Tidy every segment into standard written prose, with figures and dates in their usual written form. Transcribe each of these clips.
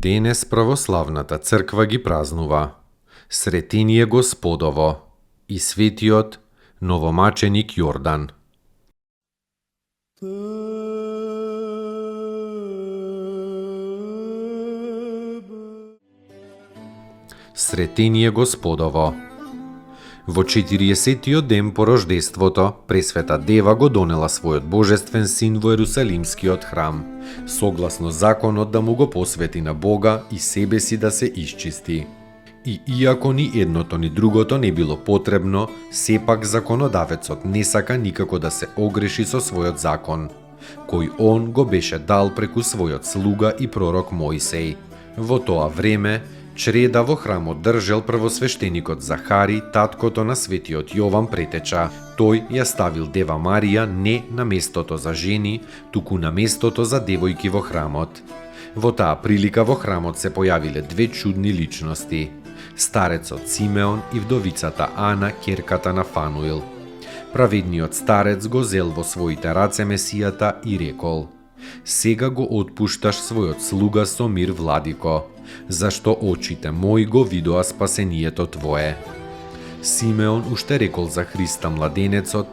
Денес православната црква ги празнува Сретение Господово и светиот новомаченик Јордан. Сретение Господово. Во 40-тиот ден по рождеството, Пресвета Дева го донела својот божествен син во Ерусалимскиот храм, согласно законот да му го посвети на Бога и себе си да се исчисти. И иако ни едното ни другото не било потребно, сепак законодавецот не сака никако да се огреши со својот закон, кој он го беше дал преку својот слуга и пророк Мојсей. Во тоа време, чреда во храмот држел првосвештеникот Захари, таткото на светиот Јован Претеча. Тој ја ставил Дева Марија не на местото за жени, туку на местото за девојки во храмот. Во таа прилика во храмот се појавиле две чудни личности: старецот Симеон и вдовицата Ана, ќерката на Фануил. Праведниот старец го зел во своите раце Месијата и рекол: сега го отпушташ својот слуга со мир, владико, зашто очите мои го видоа спасението твое. Симеон уште рекол за Христа младенецот: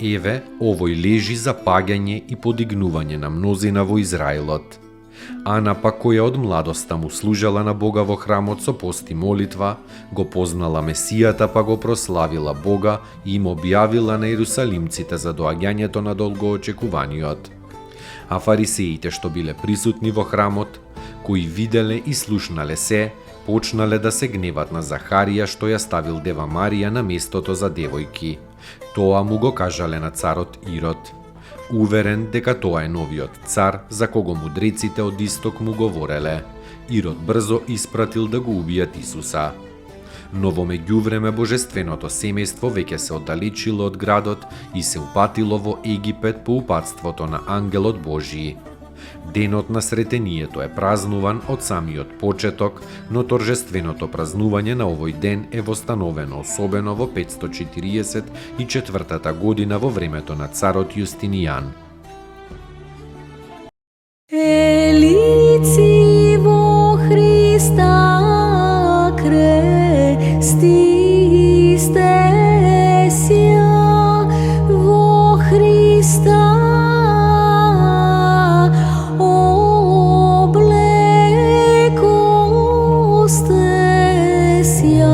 еве, овој лежи за паѓање и подигнување на мнозина во Израилот. Ана пак, која од младоста му служела на Бога во храмот со пост и молитва, го познала Месијата, па го прославила Бога и им објавила на ерусалимците за доаѓањето на долгоочекуваниот. А фарисеите што биле присутни во храмот, кои виделе и слушнале се, почнале да се гневат на Захарија што ја ставил Дева Марија на местото за девојки. Тоа му го кажале на царот Ирод, уверен дека тоа е новиот цар за кого мудреците од исток му говореле. Ирод брзо испратил да го убијат Исуса. Но во меѓувреме божественото семејство веќе се оддалечило од градот и се упатило во Египет по упатството на ангелот Божји. Денот на сретението е празнуван од самиот почеток, но торжественото празнување на овој ден е востановено особено во 544 година во времето на царот Јустинијан. Елици во Христа крестисте ся, во Христа облекосте ся.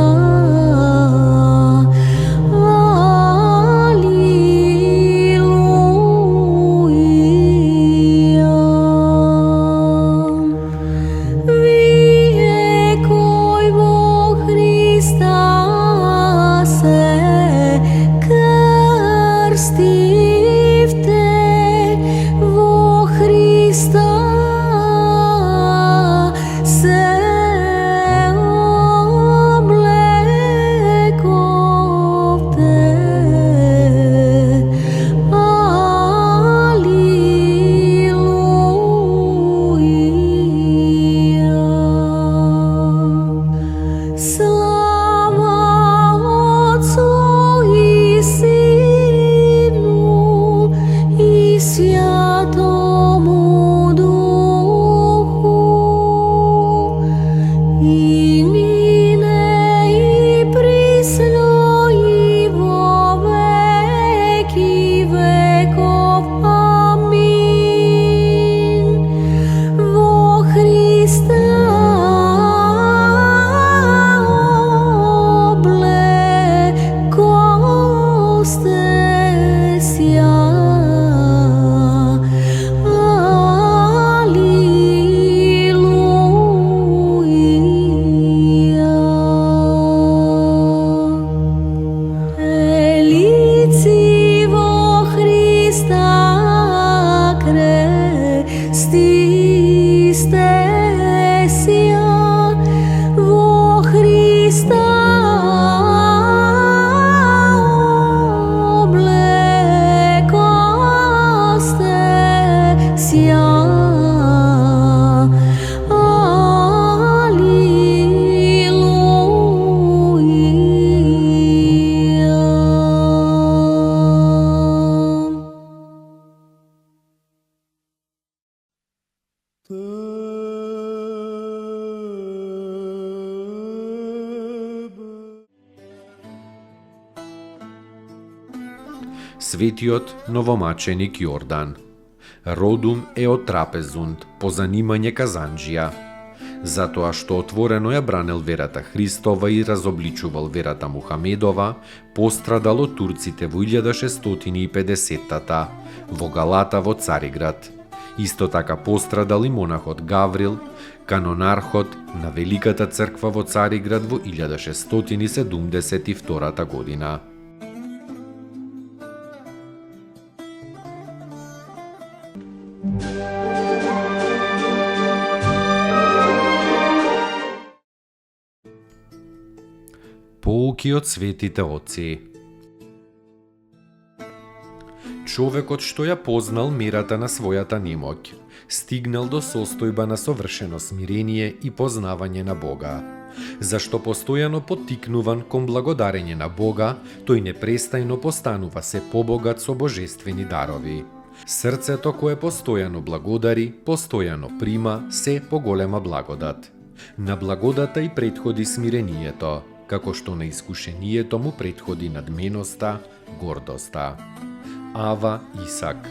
светиот новомаченик Јордан. Родум е од трапезунд, по занимање казанџија. Затоа што отворено ја бранел верата Христова и разобличувал верата Мухамедова, пострадал од турците во 1650-тата, во Галата во Цариград. Исто така пострадал и монахот Гаврил, канонархот на Великата црква во Цариград во 1672 година. Поуки од светите оци. Човекот што ја познал мерата на својата немоќ, стигнал до состојба на совршено смирение и познавање на Бога. Зашто постојано поттикнуван кон благодарење на Бога, тој непрестајно постанува се побогат со божествени дарови. Срцето кое постојано благодари, постојано прима се поголема благодат. На благодата и претходи смирението, како што на искушението му претходи надменоста, гордоста. Ава Исак.